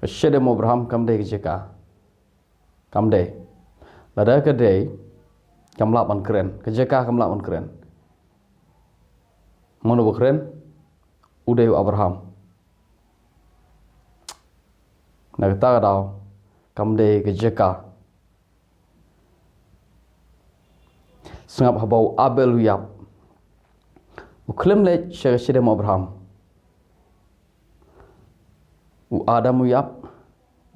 Shedem Abraham kamde jeka kamde lada kade kamlap man keren kejeka kamlap man keren mono keren udah Abraham nak ta daw kamde kejeka sengap habau Abel uyap uklem le Shedem Abraham u Adam uyap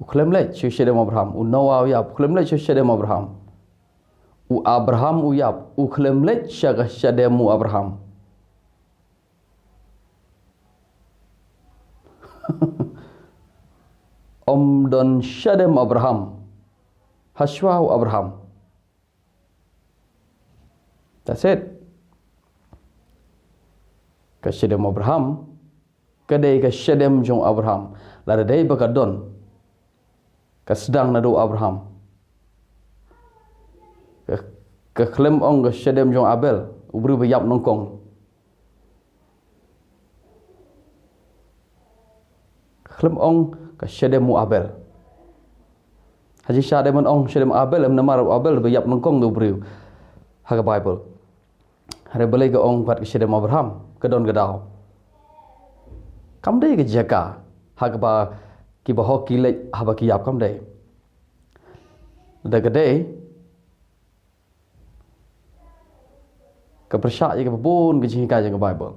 uklem le Shedem Abraham u Noah uyap uklem le Shedem Abraham u Abraham uyap uklem le Shedem Abraham Om don Shedem Abraham Hashwa Abraham. That's it. Ke Shedem Abraham kedai ke Shedem jong Abraham lada dai bakadon ke sedang nado Abraham ke klem ong ke Shedem jong Abel ubri bayap nongkong klem ong ke Shedem Abel haji Shedem ong Shedem Abel namar Abel bayap nongkong do ubri haga Bible hari balai ke ong pat ke Shedem Abraham kedon gedau kamde ke jaga hagba ki bahok ki lek haba ki yap kamde da gede ke persyak je ke babon ke jingka je ke Bible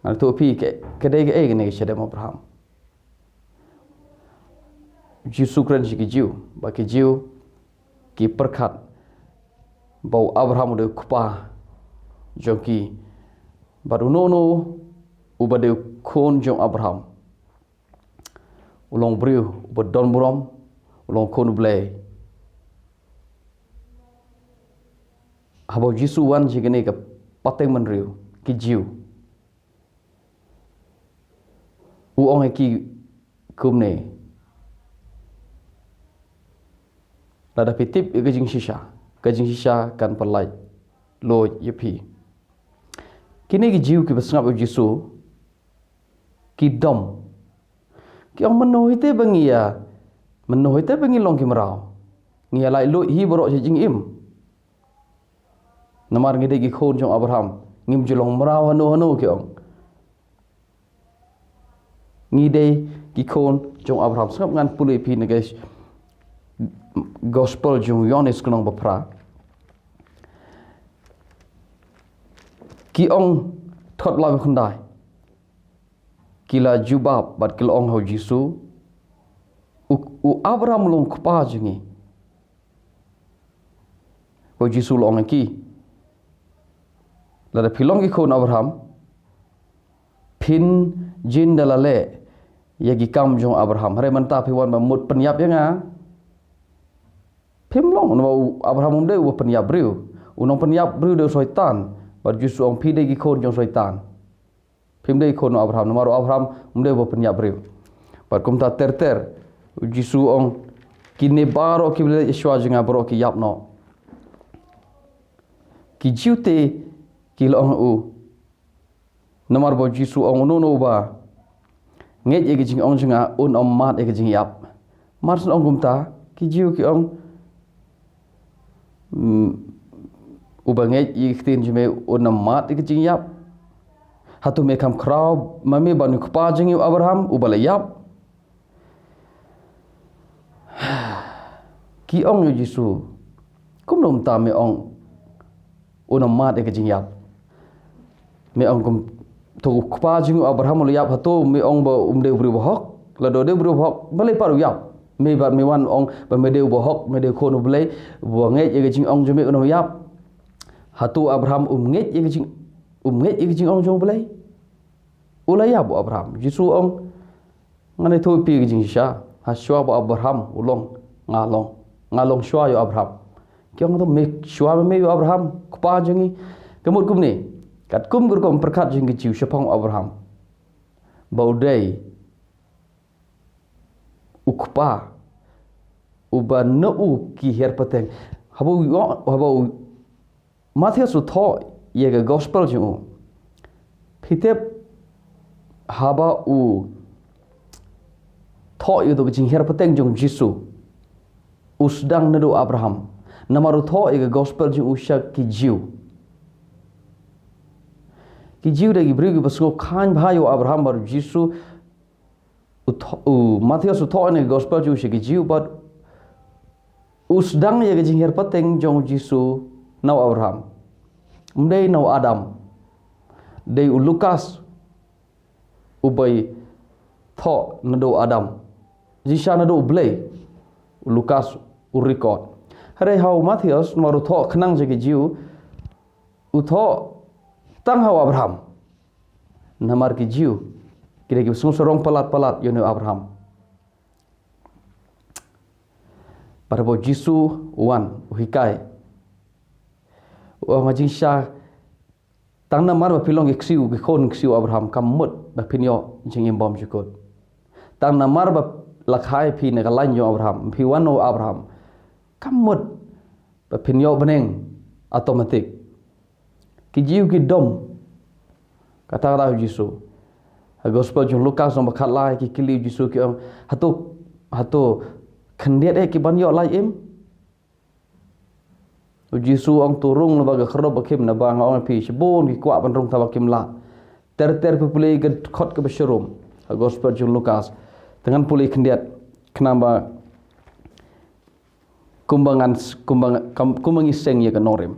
ngal tu pi ke kede ke ne ke Shedem Abraham jiu sukran ji ki jiu ba ki jiu ki perkat bau Abraham de kupa joki baru nono ubade kon jong Abraham ulong briu ubadon buram ulong kon blay habo jisu wan jigene ke pateng menriu ki jiu uong ki kumne lada pitip ke jing shisha kan perlai lo yepi kini ki jiu ki besngap jisu ki dom ki ong menohite bangia menohite bangi long ki merau ngia lai lo hi borok je jing im namar ngide ki khon jong Abraham ngim julong merau hanu ki ong ngide ki khon jong Abraham sngap ngan pulih pi ne guys gospel jong Yohanes kunong bapra ki ong thot la khundai kila jubab bat kila ong ho jisu u Abraham long kpa jingi ho jisu long ki la da pilong ki khon Abraham pin jin dalale yagi kam jong Abraham hare manta phiwan ba mut penyap yanga pimlong no Abraham de u penyap briu unong penyap briu de syaitan bat jisu ong pi de ki khon jong syaitan pimdei kono Abraham namaro Abraham umde bo penyap briu pat kumta ter jisu ong kine baro ki bele Yeshua jinga bro ki yapno ki jiute ki long u namar bo jisu ong no ba nget ye jing ong jinga un om mat e jing yap mar sun ong kumta ki jiu ki ong uba nget ye tin jime un om mat e jing yap hatu me kam kraw mami banu kpa jingi Abraham ubalayap ki ong yo jisu kum dom ta me ong unam mat e jing yap me ong kum to kpa jingi Abraham ulayap hatu me ong ba umde ubri bohok la do de ubri bohok balai paru yap me ba me wan ong ba me de bohok me de khon ublai bo nge ye jing ong jume unam yap hatu Abraham nge ye jing nget ik jing ong jong belai ulaya bu Abraham jisu ong ngane thu pi jing sha ha shwa bu Abraham ulong ngalong shwa yo Abraham kyong to me shwa me yo Abraham kpa jingi kemut kum ni kat kum gur kom perkat jing jiu shapang Abraham baudai ukpa uba no u ki her pateng habu Matthew su tho ye ga gospel ju pitep haba u tho itu ke jing her pateng jong Jisu usdang nado Abraham namaru tho ke gospel jong usha ki jiu dagi beri ke basko khan bhayo Abraham baru Jisu Matius tho ne gospel jong usha ki jiu but usdang ye ke jing her pateng jong Jisu nau Abraham mdei nau Adam dei Lukas ubay tho nado Adam jisha nado blay Lukas record hare how Matthias maru tho khnang je jiu utho tang how Abraham namar ki jiu kira ki sorong palat yo Abraham parabo Jisu wan uhikai ngajing sha tang namar ba pilong iksiu ki khon iksiu Abraham kamut ba pinyo jingim bom jukut tang namar ba lakhai phi ne galan yo Abraham phi wano Abraham kamut ba pinyo beneng automatic ki jiu ki dom kata Jisu gospel jong Lukas nomor khatlai ki kili Jisu ki hatu khandiat ki ban yo lai im Jisu ong turung na baga khrob bakim na bang ong pi shbon ki kwa ban rung tabakim la ter pulai ke khot ke besherum gospel jong Lukas dengan pulai khandiat kenamba kumbangi seng ye ke norim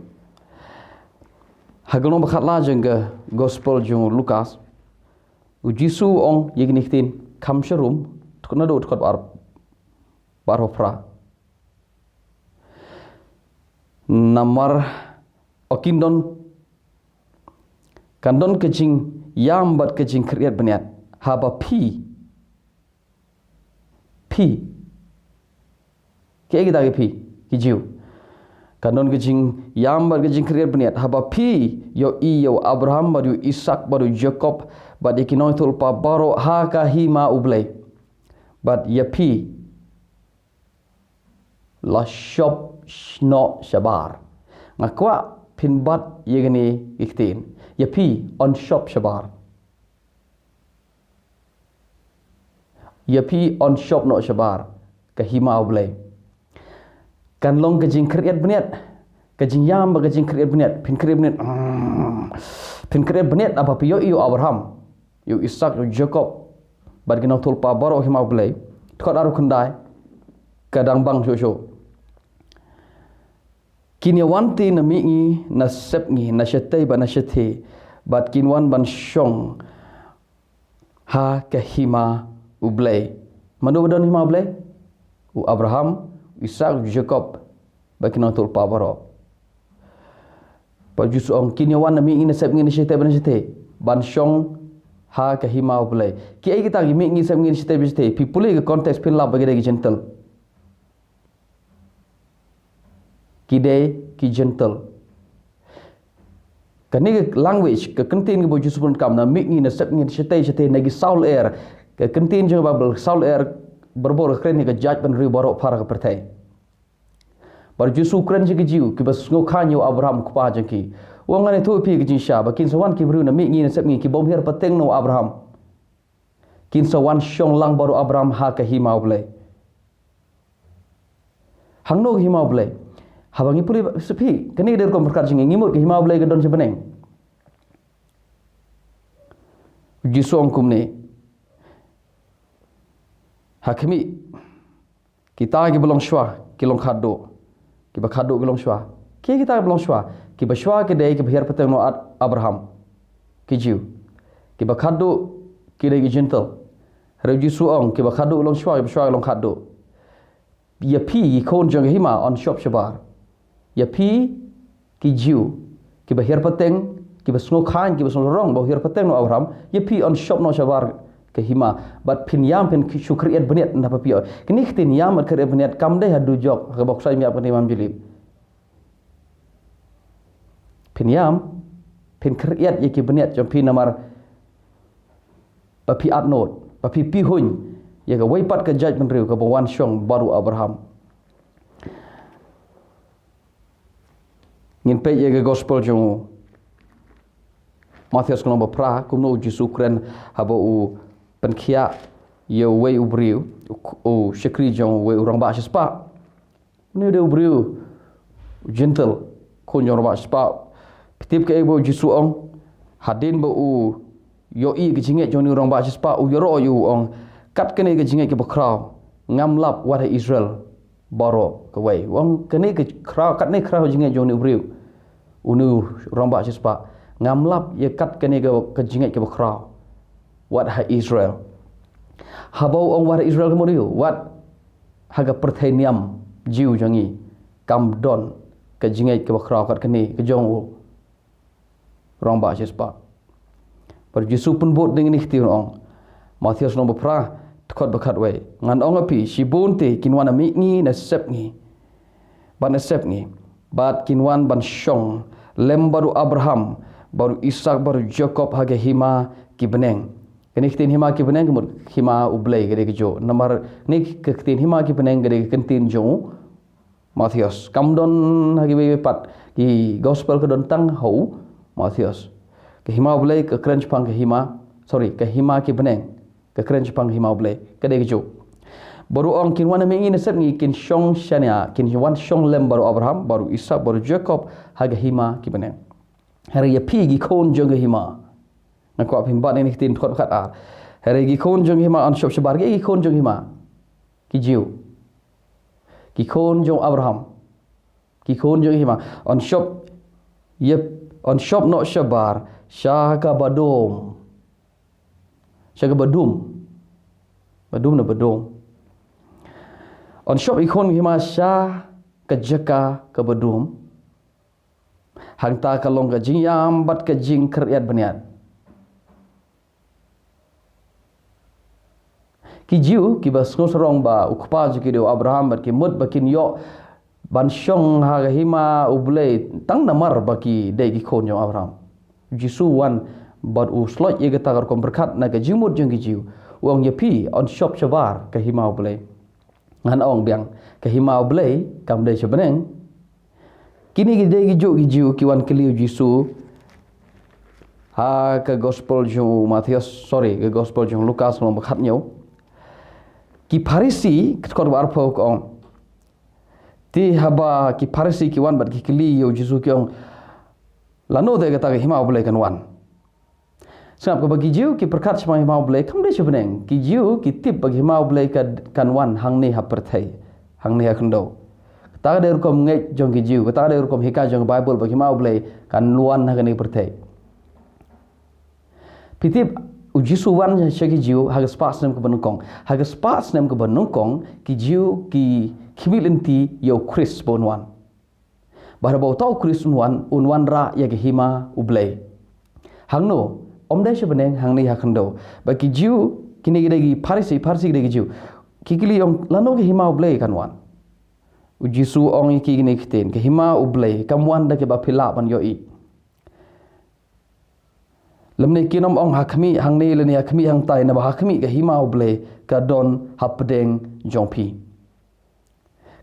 hagono bakhatla jeng ke gospel jong Lukas Jisu ong ye gnitin kam sherum tkna do tkot bar hofra namar okindon kandon kecing yam bat kecing kriat beniat haba pi ke kita ke pi kijiu kandon kecing yam bat kecing kriat beniat haba pi yo Abraham baru Ishak baru Jacob bat ikinoi tulpa baro haka hima ublay bat ya pi la shop no shabar ngakwa pinbat yegani iktin yapi on shop shabar yapi on shop no shabar kahima oblay kan long kajing kriat beniat kajing yam kajing kriat beniat pin kriat beniat apa piyo iyo Abraham yo Ishak yo Jacob bargino tulpa baro hima oblay tkot aru kendai kadang bang shosho kinyawanti na mingi na sepngi na syetay ba na syethe bat kinwan ban syong ha kahima ublay manu badon hima ublay u Abraham Ishak Jacob ba kinatul pabaro pa jusu ong kinyawan na mingi na sepngi na syetay ba na syethe ban syong ha kahima ublay ki ai kita gi mingi sepngi na syetay ba syethe pipuli ke konteks pin la bagi dagi gentle ki gentle kani language ke kentin ke boju supun kam na mi na sep ngi sete nagi saul air ke kentin je babel saul air berbor kren ke judge ban ri borok para ke pertai bar ju su kren je ke jiu ke bas ngo khanyo Abraham ku pa je ki wong ane thu pi ke jin sha ba kin sawan ki bru na mi ngi na sep ngi ki bom her pateng no Abraham kin sawan shong lang baru Abraham ha ke hima oblay hangno hima oblay habangi puli sepi kani der kom perkat singi ngimut ke hima blai gedon sebeneng jisong kumne hakimi kita ki belong shwa ki long khado ki ba khado ki long shwa ki kita belong shwa ki ba shwa ke dei ki bher pateng no Abraham ki jiu ki ba khado ki dei ki gentle re jisuong ki ba khado long shwa ki shwa long khado ya pi kon jong hima on shop shabar ya pi ki jiu ki bahir pateng ki basngo khan ki basngo rong bahir pateng no Abraham ya pi on shop no shabar ke hima bat pin yam pin syukriat beniat na papio kini khtin yam at kriat beniat kam deh hadu jok ke boksai mi apani Imam Jilib pin yam pin kriat ye ki beniat jom pi namar papi atnot papi pi hun ye ka waipat ke judge menriu ke bawan syong baru Abraham ngin pe ye ke gospel jong Matius kolombo pra kumno Jisu kren habo u penkhia ye wei ubriu o shakri jong wei urang ba spa ne de ubriu gentle kon jong ba spa pitip ke bo jisu ong hadin bo u yo i ke jinge jong ni urang ba spa u yoro yu ong kat kene ke jinge ke bakrau ngam lap wat Israel baro ke wei wong kene ke krau kat ne krau jinge jong ni ubriu unu urang ba spa ngam lap ye kat kene ke jinge ke bakrau wat Israel habau ong war Israel kemuriu wat haga pertaniam jiu jangi kam don ke jingai ke bakrau kat kini ke jong rong ba spa per Yesu pun bot dengan ikhtiar ong Matius nombor pra tekot bakat we ngan ong api sibun te kinwan ami ngi na sep ngi ban sep ngi bat kinwan ban syong lem baru Abraham baru Ishak baru Jacob haga hima ki beneng kini kitin hima ki beneng kemur hima ublay gede kejo nomor ni kitin hima ki beneng gede kentin jong Matius kamdon hagi be pat ki gospel ke don tang ho Matius ke hima ublay ke keren pang ke hima ke hima ki beneng ke keren pang hima ublay gede kejo baru ong kinwan me ngin sep ngi kin syong shania kin wan syong lem baru Abraham baru Ishak baru Jacob haga hima ki beneng hari ya pi gi kon jong hima nak kuat himbat ini kitin kot kat a hari gi kon jong hima an shop shabar gi kon jong hima ki jiu ki kon jong Abraham ki kon jong hima on shop yep on shop no shabar shaka badum na badum on shop ikon hima sha ka jaka ka badum hangta kalong ka jingyam bat ka jing keryat baniat ki jiu ki bas ngosrong ba ukpa jiki do Abraham bat ki mut bakin yo ban syong ha hima ublay tang namar baki dai ki kon jong Abraham Jisu wan bat u slot ye gata kom berkat na ka jimut jong ki jiu wong ye pi on shop shabar ka hima ublay ngan ong biang ka hima ublay kam dai sebeneng kini ki dai ki jiu ki wan keliu Jisu ha ka gospel jong Matius ke gospel jong Lukas lo berkat nyau ki Parisi kor bar pok ong ti haba ki Parisi ki wan bat ki kli yo Jisu ki ong lano de kata hima boleh kan wan sebab ko bagi jiu ki perkat sama hima boleh kam de sebeneng ki jiu ki tip bagi hima boleh kan wan hang ni ha perthai hang ni ha kendo ta de rukom ngai jong ki jiu ta de rukom hika jong Bible bagi hima boleh kan luan ha ni perthai pitip Jisu wan shaki jiu haga spas nem ke benungkong haga spas nem ke benungkong ki jiu ki kimilenti yo Chris bonwan bahra bau tau Chris unwan ra ya ke hima ublay hangno omdai sebeneng hang ni hakendo bagi jiu kini gidagi Parisi gidagi jiu kikili yong lano ke hima ublay kan wan Jisu ong iki gini kiten ke hima ublay kamwan da ke ba phila ban yo i lemne kinom ong hakmi hang ne leni hakmi hang tai na hakmi ka hima ublay ka don hapdeng jongpi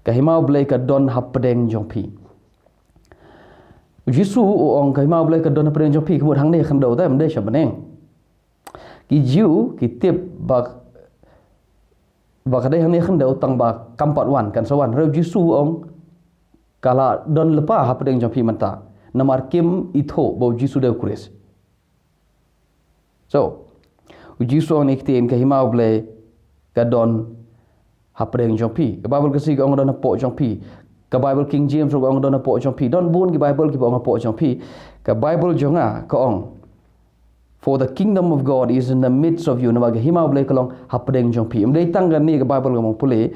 ka hima ublay ka don hapdeng jongpi Jisu ong ka hima ublay ka don hapdeng jongpi kemud hang ne khandau ta mde shabeneng ki jiu ki tip bak kadai hang ne khandau tang ba kampat wan kan sawan reu Jisu ong kala don lepa hapdeng jongpi manta namar kim itho bau Jisu de kuris so Jisu ong iktin ka hima ublay ka don hapdeng jongpi ka Bible kasi ka ong don po jongpi ka Bible King James ong don po jongpi don bun ki Bible ki ong po jongpi ka Bible jonga ka ong for the kingdom of God is in the midst of you na ka hima ublay ka long hapdeng jongpi umdai tanggan ni ka Bible ka mong puli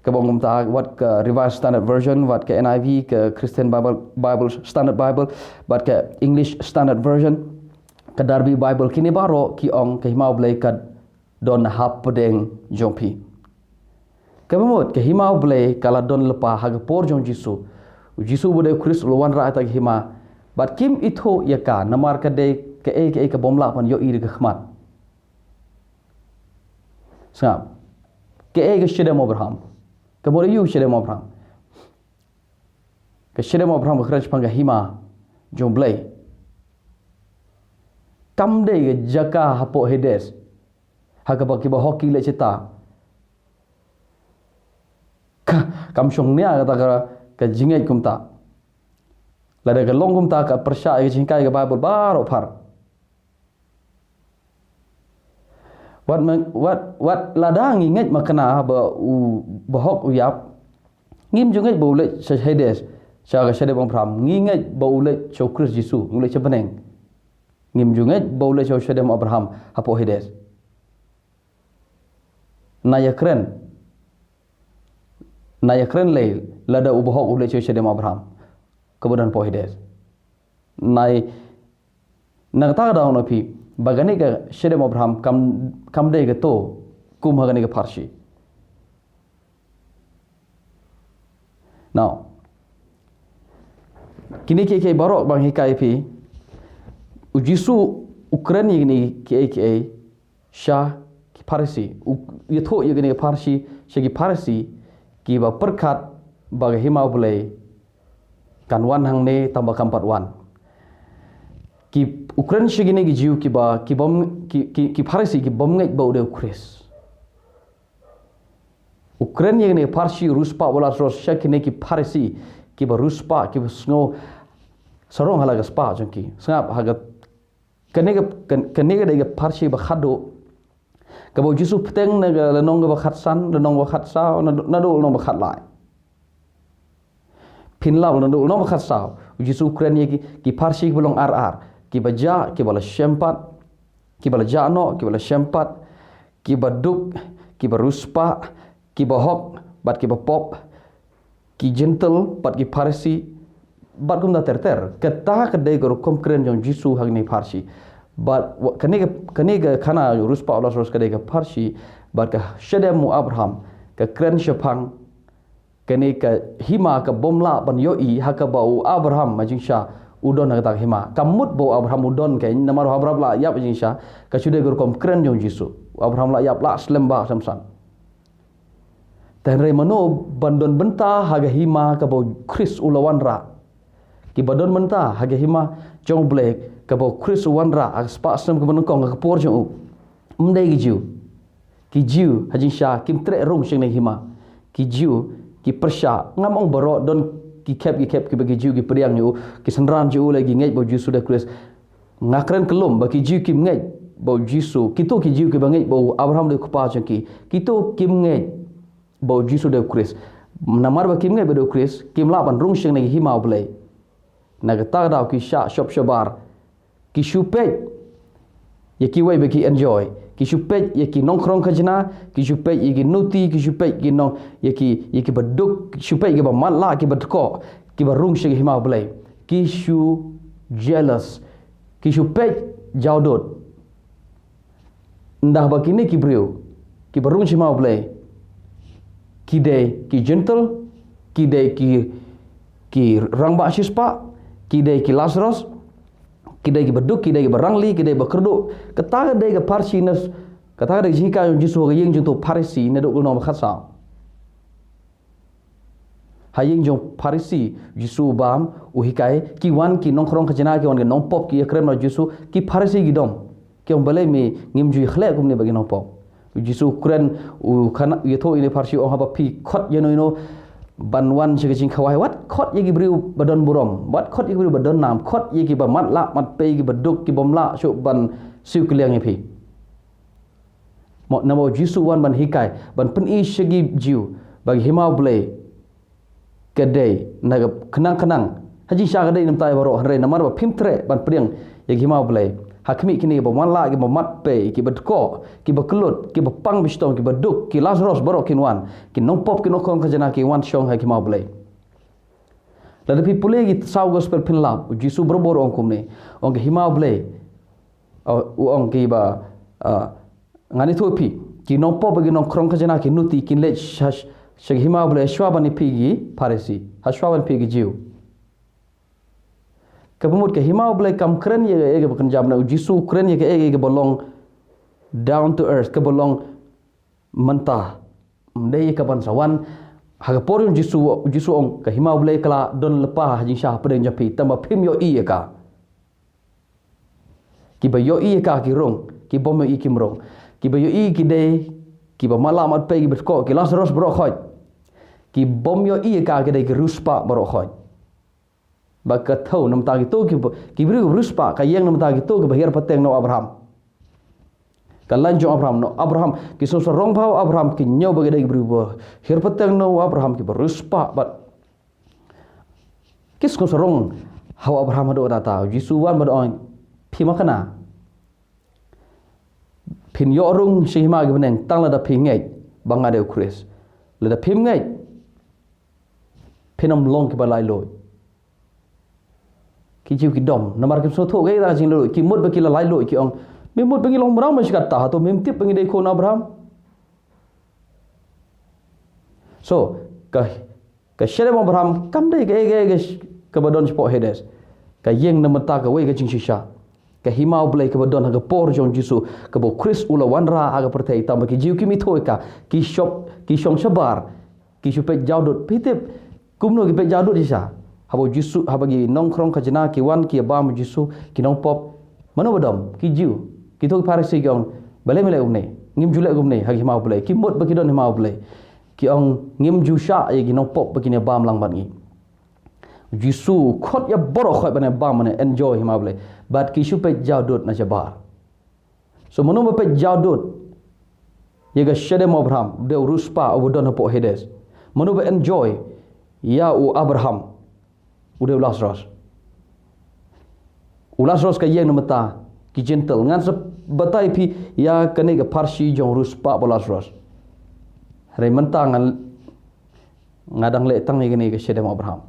ka bong ta wat ka Revised Standard Version wat ka NIV ka Christian Bible Standard Bible wat ka English Standard Version ka Darby Bible kini baro ki ong ka hima ublay ka don hapdeng jongpi kabamot ka hima ublay kala don lepa haga por jong Jisu bude Chris luan ra ta hima bat kim itho yaka namar ka de ka bomla pan yo iri ka khmat sab ka shedem Abraham ka more yu shedem Abraham ka shedem Abraham ka khraj panga hima jong blay kam de jaka hapo hedes Haka ki ba hoki le cita. Kam syong nia kata ka jingai kumta. Lada ka long kumta ka persya ke cingkai ke Bible baru par. Wat ladang ingat makna ba bahok uyap. Ngim jungai ba ulet syahades. Syaga syade bang pram ngingat ba ulet syau Kristus Yesus, ulet sebeneng. Ngim jungai ba ulet syau syade Abraham hapo hedes. Naya keren lay lada ubahok ulet syau syade Abraham. Kemudian po hedes. Nai nagta daw na pi bagani ka syade Abraham kam day ka to kum hagani ka parsi. Now kini ke barok bang hikai pi ujisu Ukraine ini ke Shah ki Parsi yatho yegini Parsi shagi Parsi ki ba perkat bag hima boleh kan wan hang ne tambah kampat wan ki Ukraine shagi ne jiu ki ba ki bom ki Parsi ki bom ngai ba ude Ukres Ukraine yegini Parsi Ruspa wala ros shaki ki Parsi ki ba Ruspa ki ba sngo sarong halaga spa jengki sengap haga kanega dega Parsi ba khado ka bo Jisu peteng naga lenong ba khatsan lenong ba khatsa nado lenong ba khatlai pinlaw nado lenong ba khatsa Jisu Ukraine ki Parsi bolong ar ki ba ja ki bala shempat ki bala jano ki bala shempat ki ba duk ki ba Ruspa ki ba hok bat ki ba pop ki gentle bat ki Parsi bat kum da ter ketah kedai gor kom kren jong Jisu hagni Parsi bat kanega kana Ruspa Allah ros kedai ka Parsi bat ka syademu Abraham ka kren syapang kanega hima ka bomla ban yoi haka bau Abraham majing sha udon hagata hima kamut bau Abraham udon ka namar Abraham la yap majing sha ka syudai gor kom kren jong Jisu Abraham la yap la slemba samsan Tenre mano bandon benta haga hima ka bau Chris ulawan ra ki badon menta haga hima jong black ka bau Chris ulawan ra aspa asam ka banongkong ka por jong umdai ki jiu hajin sha kim tre rong sing ne hima ki jiu ki persya ngamong baro don ki kep ki bagi jiu ki priang yu ki senran jiu lagi ngai bau Jisu da Chris ngakren kelum bagi jiu kim ngai bau Jisu kito ki jiu ki bangai bau Abraham de kupa jong kito kim ngai bau Jisu de Chris namar ba kim ngai ba de Chris kim la ban rung sing ne hima blai naga ta daw ki sha shop shabar ki shupet ye ki wai be ki enjoy ki shupet ye ki nongkrong khajna ki shupet ye ki nuti ki shupet ki nong ye ki baduk shupet ki ba malla ki badko ki ba rung sing hima blai ki shu jealous ki shupet jaudot ndah ba kini ki brio ki ba rung hima blai kidai ki gentle kidai ki rangba shispa kidai ki Lazarus kidai ki baduk kidai ki barangli kidai bakerdu kataga dai ga Parsi nas kataga dai jika Jisu ga yeng jung to Parsi na do no khatsa hayeng jong Parsi Jisu bam uhikai ki wan ki nongkrong khajana ki wan ga nongpop ki akrem na Jisu ki Parsi gi dom ki on balai me ngimju khle kum ne bagi nongpop Jisu kren kana yetho ini Parsi oh haba pi khot yeno banwan chiging khawai wat khot yegi briu badon burom wat khot yegi briu badon nam khot yegi ba mat la mat pe gi baduk ki bomla shu ban siu kliang pi mo namo Jisu wan ban hikai ban pen i shigi jiu bagi himau blai kedai naga kenang haji sha gadai nam tai baro hre namar ba phimtre ban priang yegi himau blai hakmi kini ba man la ki ba mat pe ki ba ko ki ba kelut ki ba pang bistong ki ba duk ki Lazarus baro kinwan ki nongpop ki nokong ka jana ki wan shong ha ki ma blai la de pipule gi saw gospel pin lab Jisu berbor ong kumne ong ki hima blai ong ki ba ngani thopi ki nongpop gi nokong ka jana ki nuti kin le shash shag hima blai shwaban pi gi Parsi hashwaban pi gi jiu Kapumut ke himau blai kam kren ye ege bukan jamna Jisu kren ye ke ege bolong down to earth ke bolong mentah mdei ke ban sawan haga porun Jisu ong ke himau blai kala don lepa haji syah pedeng japi tamba pim yo i ka ki ba yo i ka ki rong ki bom i ki mrong ki ba yo I ki de ki ba malam at pe ki berko ki Lazarus bro khoj ki bom yo I ka ki de ki ruspa bro khoj ba ka thau nam ta ki to ki bru ruspa ka yeng nam ta ki to ki ba her pateng no Abraham ka lanjo Abraham no Abraham ki so rong phao Abraham ki nyo ba ki de ki bru ba her pateng no Abraham ki ba ruspa ba kis ko rong how Abraham do ta Jisu wan ba on phi makana pin yo rung si ma gi beneng tang la da phi ngai banga de Chris la da phim ngai pinam long ki ba lai loi ki jiu ki dom namar ki so tho gai da jing loi ki mut ba ki la lai loi ki ong me mut ba ki long brang ma sikat ta to mem tip ba ngi dei ko na Abraham so ka shere mo Abraham kam dei ge ka ba don spo hedes ka yeng na mata ka wei ka jing shisha ka himau blai ka badon ha por jong Jisu ka bo Chris ula wanra aga pertai tam ki jiu ki mi thoi ka ki shong sabar ki supe jaudut pitip kumno ki pe jaudut isa habo Jisu habagi nong krong ka jena ki wan ki ba mu Jisu ki nong pop mano badom ki jiu ki thoi parisi gong bale mele umne ngim julek umne ha himau blai ki mot ba ki don himau blai ki ong ngim ju sha ye ki nong pop ba ki ne bam lang ban ngi Jisu khot ya boro khot bane bam ne enjoy himau blai but kishu pe jaudut na jabar so manu pe jaudut yega shedem Abraham de ruspa obudon po hedes manu pe enjoy ya u Abraham ude Lazarus ka yeng namata ki gentle ngan se batai pi ya kane ga parsi jong ruspa bo Lazarus re mentang ngadang le tang yega ne ga shedem Abraham